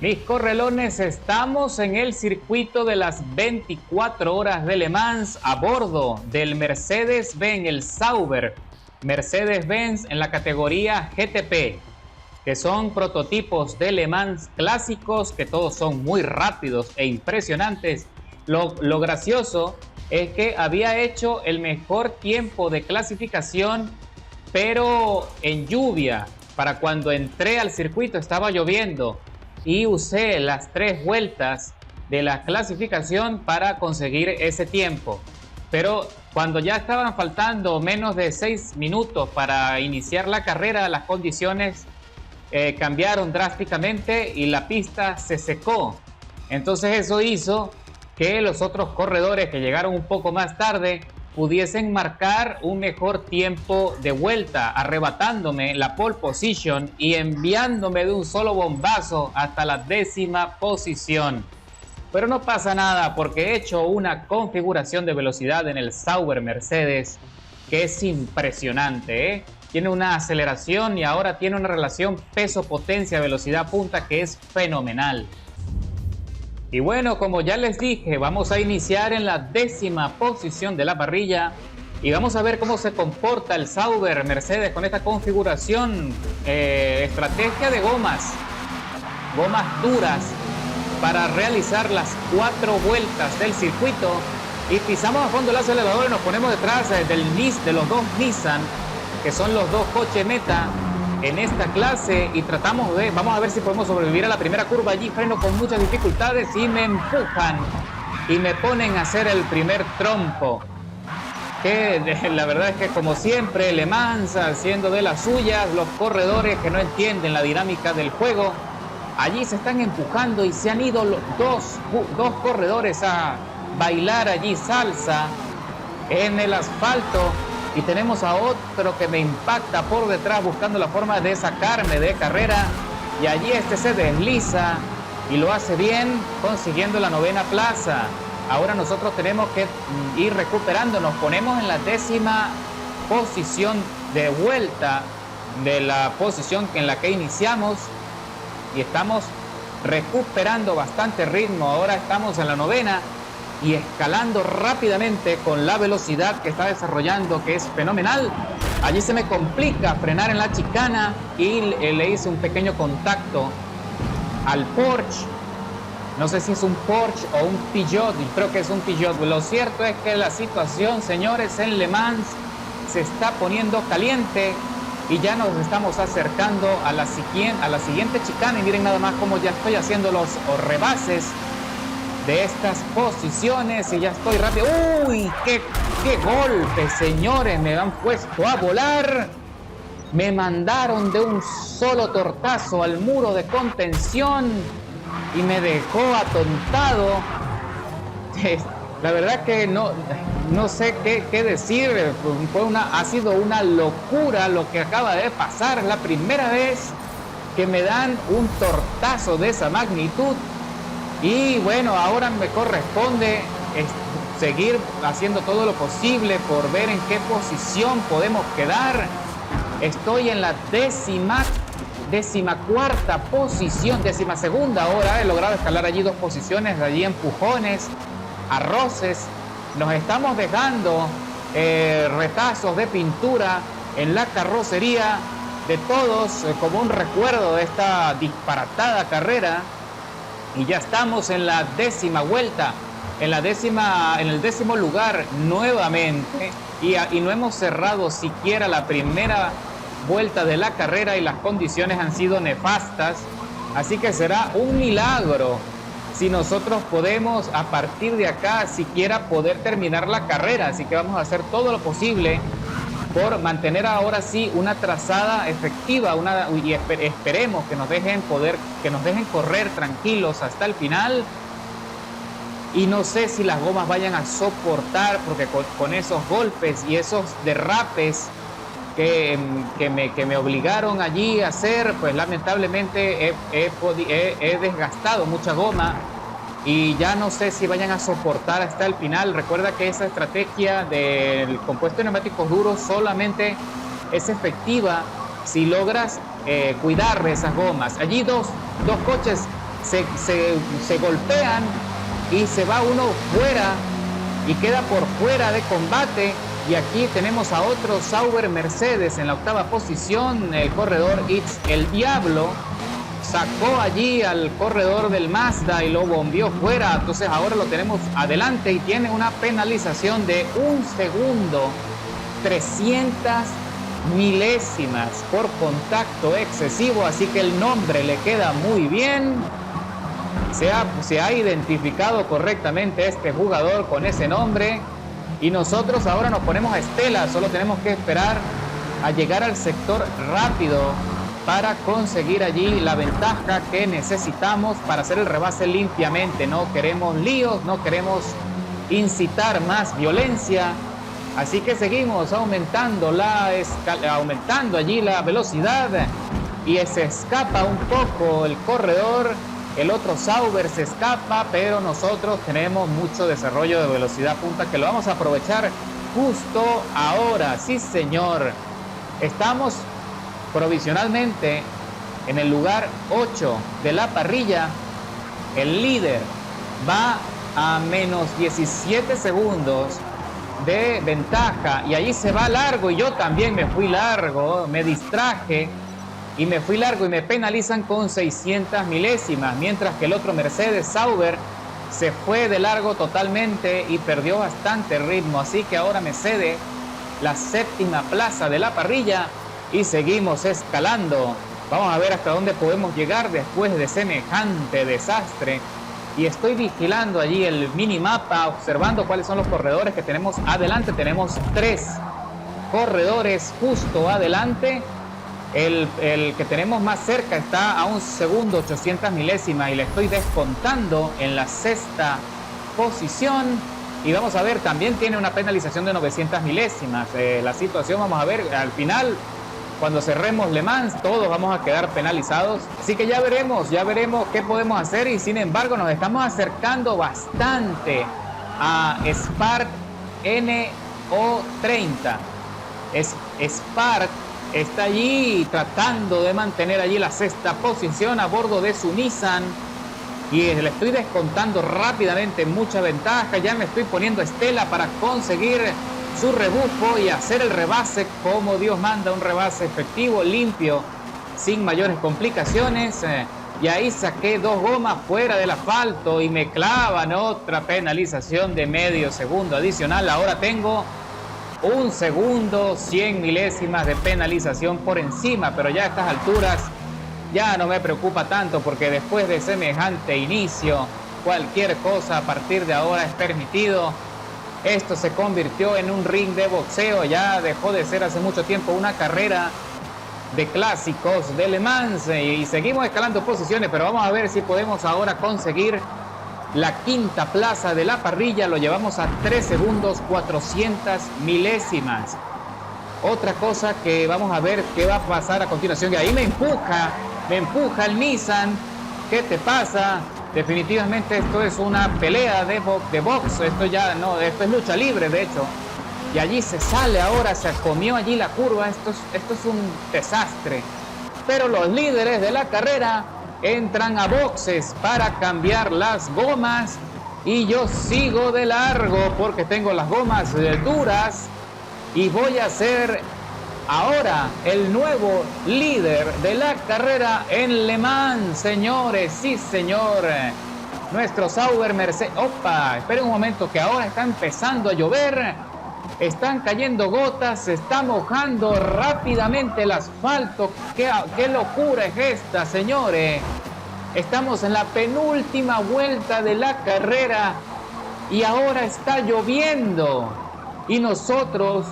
Mis correlones, estamos en el circuito de las 24 horas de Le Mans a bordo del Mercedes-Benz, el Sauber Mercedes-Benz en la categoría GTP, que son prototipos de Le Mans clásicos, que todos son muy rápidos e impresionantes. Lo gracioso es que había hecho el mejor tiempo de clasificación, pero en lluvia. Para cuando entré al circuito estaba lloviendo y usé las 3 vueltas de la clasificación para conseguir ese tiempo. Pero cuando ya estaban faltando menos de 6 minutos para iniciar la carrera, las condiciones cambiaron drásticamente y la pista se secó. Entonces eso hizo que los otros corredores que llegaron un poco más tarde pudiesen marcar un mejor tiempo de vuelta, arrebatándome la pole position y enviándome de un solo bombazo hasta la 10ª posición. Pero no pasa nada, porque he hecho una configuración de velocidad en el Sauber Mercedes que es impresionante, ¿eh? Tiene una aceleración y ahora tiene una relación peso-potencia-velocidad punta que es fenomenal. Y bueno, como ya les dije, vamos a iniciar en la 10ª posición de la parrilla y vamos a ver cómo se comporta el Sauber Mercedes con esta configuración, estrategia de gomas duras para realizar las 4 vueltas del circuito, y pisamos a fondo el acelerador y nos ponemos detrás de los dos Nissan, que son los dos coches meta en esta clase, y vamos a ver si podemos sobrevivir a la primera curva. Allí freno con muchas dificultades y me empujan y me ponen a hacer el primer trompo, que la verdad es que, como siempre, Le Mans haciendo de las suyas, los corredores que no entienden la dinámica del juego. Allí se están empujando y se han ido dos corredores a bailar allí salsa en el asfalto. Y tenemos a otro que me impacta por detrás buscando la forma de sacarme de carrera. Y allí se desliza y lo hace bien, consiguiendo la 9ª plaza. Ahora nosotros tenemos que ir recuperando. Nos ponemos en la 10ª posición de vuelta de la posición en la que iniciamos. Y estamos recuperando bastante ritmo. Ahora estamos en la 9ª. Y escalando rápidamente con la velocidad que está desarrollando, que es fenomenal. Allí se me complica frenar en la chicana y le hice un pequeño contacto al Porsche. No sé si es un Porsche o un Peugeot, y creo que es un Peugeot. Lo cierto es que la situación, señores, en Le Mans se está poniendo caliente y ya nos estamos acercando a la siguiente chicana. Y miren nada más cómo ya estoy haciendo los rebases de estas posiciones y ya estoy rápido. ¡Uy! ¡Qué golpe, señores! Me han puesto a volar. Me mandaron de un solo tortazo al muro de contención y me dejó atontado. La verdad que no sé qué decir. Ha sido una locura lo que acaba de pasar. Es la primera vez que me dan un tortazo de esa magnitud. Y bueno, ahora me corresponde seguir haciendo todo lo posible por ver en qué posición podemos quedar. Estoy en la 14ª posición, 12ª ahora. He logrado escalar allí 2 posiciones, allí empujones, arroces. Nos estamos dejando retazos de pintura en la carrocería de todos, como un recuerdo de esta disparatada carrera. Y ya estamos en la 10ª vuelta, en el 10º lugar nuevamente, y no hemos cerrado siquiera la primera vuelta de la carrera y las condiciones han sido nefastas. Así que será un milagro si nosotros podemos a partir de acá siquiera poder terminar la carrera. Así que vamos a hacer todo lo posible por mantener ahora sí una trazada efectiva, y esperemos que nos dejen correr tranquilos hasta el final. Y no sé si las gomas vayan a soportar, porque con esos golpes y esos derrapes que me obligaron allí a hacer, pues lamentablemente he desgastado mucha goma. Y ya no sé si vayan a soportar hasta el final. Recuerda que esa estrategia del compuesto de neumáticos duros solamente es efectiva si logras cuidar de esas gomas. Allí dos coches se golpean y se va uno fuera y queda por fuera de combate. Y aquí tenemos a otro Sauber Mercedes en la octava posición, el corredor It's el Diablo. Sacó allí al corredor del Mazda y lo bombeó fuera. Entonces ahora lo tenemos adelante y tiene una penalización de 1 segundo, 300 milésimas por contacto excesivo. Así que el nombre le queda muy bien. Se ha identificado correctamente este jugador con ese nombre. Y nosotros ahora nos ponemos a estela. Solo tenemos que esperar a llegar al sector rápido para conseguir allí la ventaja que necesitamos para hacer el rebase limpiamente. No queremos líos, no queremos incitar más violencia. Así que seguimos aumentando allí la velocidad y se escapa un poco el corredor. El otro Sauber se escapa, pero nosotros tenemos mucho desarrollo de velocidad punta que lo vamos a aprovechar justo ahora. Sí, señor. Estamos provisionalmente en el lugar 8 de la parrilla. El líder va a menos 17 segundos de ventaja y allí se va largo y yo también me fui largo, me distraje y me fui largo y me penalizan con 600 milésimas, mientras que el otro Mercedes Sauber se fue de largo totalmente y perdió bastante ritmo. Así que ahora me cede la séptima plaza de la parrilla y seguimos escalando. Vamos a ver hasta dónde podemos llegar después de semejante desastre. Y estoy vigilando allí el minimapa, observando cuáles son los corredores que tenemos adelante. Tenemos 3 corredores justo adelante. El que tenemos más cerca está a 1 segundo 800 milésimas y le estoy descontando en la sexta posición. Y vamos a ver, también tiene una penalización de 900 milésimas. La situación, vamos a ver, al final, cuando cerremos Le Mans, todos vamos a quedar penalizados. Así que ya veremos qué podemos hacer. Y sin embargo, nos estamos acercando bastante a Spark NO30. Spark está allí tratando de mantener allí la sexta posición a bordo de su Nissan y le estoy descontando rápidamente mucha ventaja. Ya me estoy poniendo estela para conseguir su rebufo y hacer el rebase como Dios manda, un rebase efectivo, limpio, sin mayores complicaciones. Y ahí saqué 2 gomas fuera del asfalto y me clavan otra penalización de medio segundo adicional. Ahora tengo 1 segundo, 100 milésimas de penalización por encima, pero ya a estas alturas ya no me preocupa tanto porque después de semejante inicio, cualquier cosa a partir de ahora es permitido. Esto se convirtió en un ring de boxeo, ya dejó de ser hace mucho tiempo una carrera de clásicos de Le Mans y seguimos escalando posiciones, pero vamos a ver si podemos ahora conseguir la quinta plaza de la parrilla. Lo llevamos a 3 segundos 400 milésimas. Otra cosa que vamos a ver qué va a pasar a continuación. Y ahí me empuja el Nissan. ¿Qué te pasa? Definitivamente esto es una pelea de box. Esto es lucha libre, de hecho. Y allí se sale ahora, se comió allí la curva. Esto es un desastre. Pero los líderes de la carrera entran a boxes para cambiar las gomas y yo sigo de largo porque tengo las gomas duras y voy a ser ahora el nuevo líder de la carrera en Le Mans, señores. Sí, señor. Nuestro Sauber Mercedes. Opa, esperen un momento que ahora está empezando a llover. Están cayendo gotas, se está mojando rápidamente el asfalto. ¿Qué locura es esta, señores? Estamos en la penúltima vuelta de la carrera y ahora está lloviendo. Y nosotros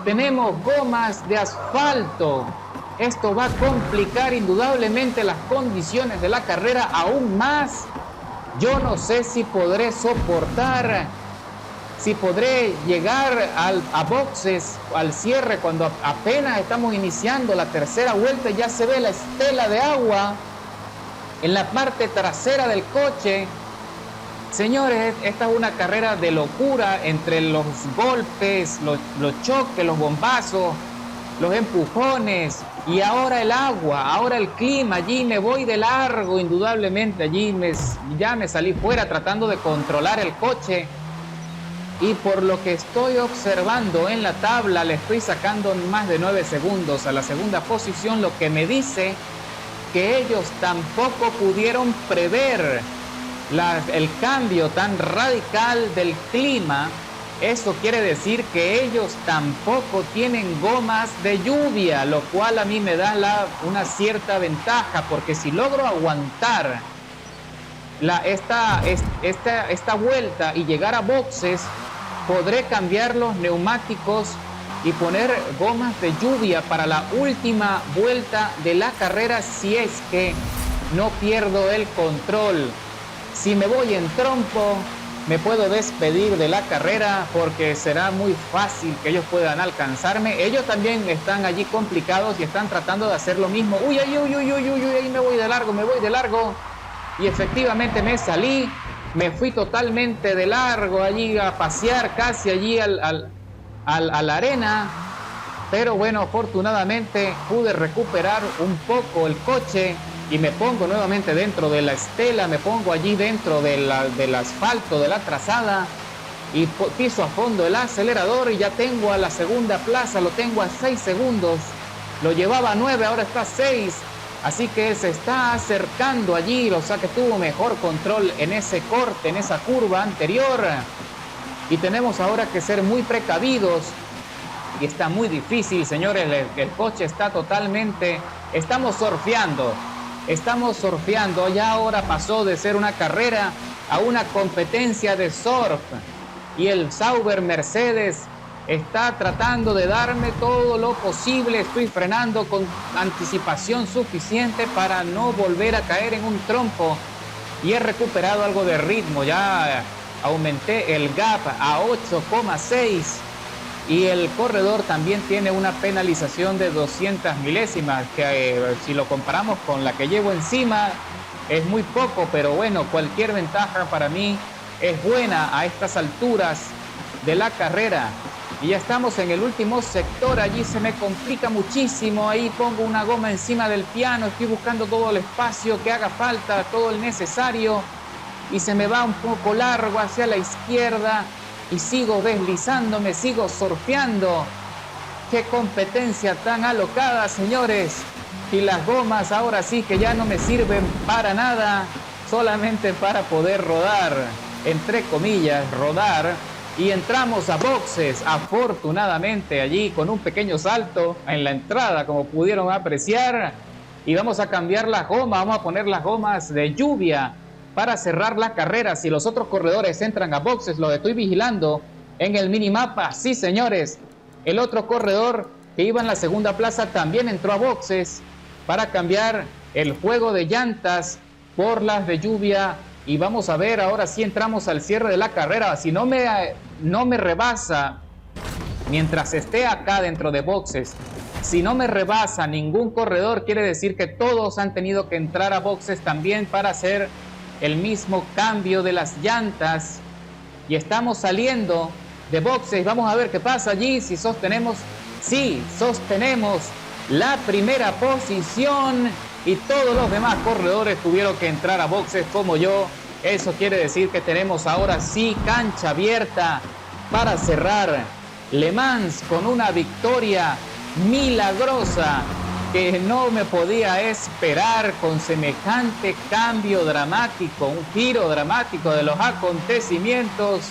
tenemos gomas de asfalto. Esto va a complicar indudablemente las condiciones de la carrera aún más. Yo no sé si podré soportar, si podré llegar a boxes, al cierre, cuando apenas estamos iniciando la tercera vuelta. Ya se ve la estela de agua en la parte trasera del coche. Señores, esta es una carrera de locura entre los golpes, los choques, los bombazos. los empujones y ahora el agua, ahora el clima. Allí me voy de largo, indudablemente. Allí ya me salí fuera tratando de controlar el coche. Y por lo que estoy observando en la tabla, le estoy sacando más de 9 segundos a la segunda posición, lo que me dice que ellos tampoco pudieron prever el cambio tan radical del clima. Eso quiere decir que ellos tampoco tienen gomas de lluvia, lo cual a mí me da una cierta ventaja, porque si logro aguantar esta vuelta y llegar a boxes, podré cambiar los neumáticos y poner gomas de lluvia para la última vuelta de la carrera si es que no pierdo el control. Si me voy en trompo, me puedo despedir de la carrera porque será muy fácil que ellos puedan alcanzarme. Ellos también están allí complicados y están tratando de hacer lo mismo. Uy, ahí me voy de largo. Y efectivamente me salí, me fui totalmente de largo allí a pasear casi allí a la arena. Pero bueno, afortunadamente pude recuperar un poco el coche y me pongo nuevamente dentro de la estela, me pongo allí dentro del asfalto de la trazada y piso a fondo el acelerador y ya tengo a la segunda plaza, lo tengo a 6 segundos, lo llevaba a 9, ahora está a 6, así que se está acercando allí, o sea que tuvo mejor control en ese corte, en esa curva anterior, y tenemos ahora que ser muy precavidos y está muy difícil, señores, el coche está totalmente, estamos surfeando, ya ahora pasó de ser una carrera a una competencia de surf y el Sauber Mercedes está tratando de darme todo lo posible, estoy frenando con anticipación suficiente para no volver a caer en un trompo y he recuperado algo de ritmo, ya aumenté el gap a 8,6 y el corredor también tiene una penalización de 200 milésimas, que si lo comparamos con la que llevo encima es muy poco, pero bueno, cualquier ventaja para mí es buena a estas alturas de la carrera. Y ya estamos en el último sector, allí se me complica muchísimo, ahí pongo una goma encima del piano, estoy buscando todo el espacio que haga falta, todo el necesario, y se me va un poco largo hacia la izquierda, y sigo deslizándome, sigo surfeando. ¡Qué competencia tan alocada, señores! Y las gomas ahora sí que ya no me sirven para nada, solamente para poder rodar, entre comillas, rodar. Y entramos a boxes, afortunadamente allí con un pequeño salto en la entrada, como pudieron apreciar. Y vamos a cambiar las gomas, vamos a poner las gomas de lluvia para cerrar la carrera. Si los otros corredores entran a boxes, lo estoy vigilando en el minimapa. Sí, señores, el otro corredor que iba en la segunda plaza también entró a boxes para cambiar el juego de llantas por las de lluvia. Y vamos a ver, ahora sí entramos al cierre de la carrera. Si no me rebasa, mientras esté acá dentro de boxes, si no me rebasa ningún corredor, quiere decir que todos han tenido que entrar a boxes también para hacer el mismo cambio de las llantas. Y estamos saliendo de boxes. Vamos a ver qué pasa allí, si sostenemos. Sí, sostenemos la primera posición y todos los demás corredores tuvieron que entrar a boxes como yo. Eso quiere decir que tenemos ahora sí cancha abierta para cerrar Le Mans con una victoria milagrosa que no me podía esperar, con semejante cambio dramático, un giro dramático de los acontecimientos.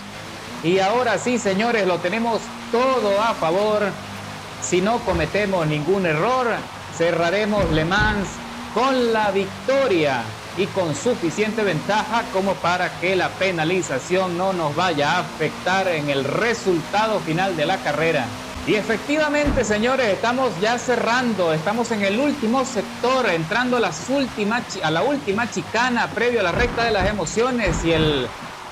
Y ahora sí, señores, lo tenemos todo a favor. Si no cometemos ningún error, cerraremos Le Mans con la victoria y con suficiente ventaja como para que la penalización no nos vaya a afectar en el resultado final de la carrera. Y efectivamente, señores, estamos ya cerrando, estamos en el último sector, entrando a la última chicana previo a la recta de las emociones, y el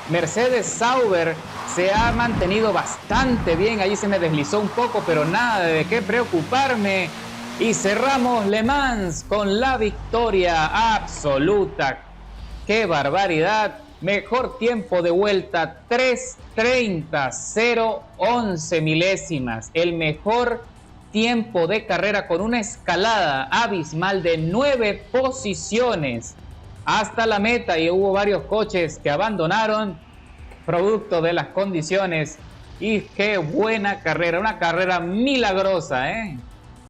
Mercedes Sauber se ha mantenido bastante bien. Allí se me deslizó un poco, pero nada de qué preocuparme. Y cerramos Le Mans con la victoria absoluta. ¡Qué barbaridad! Mejor tiempo de vuelta, 3:30, 0:11 milésimas. El mejor tiempo de carrera con una escalada abismal de 9 posiciones hasta la meta, y hubo varios coches que abandonaron producto de las condiciones. Y qué buena carrera, una carrera milagrosa, ¿eh?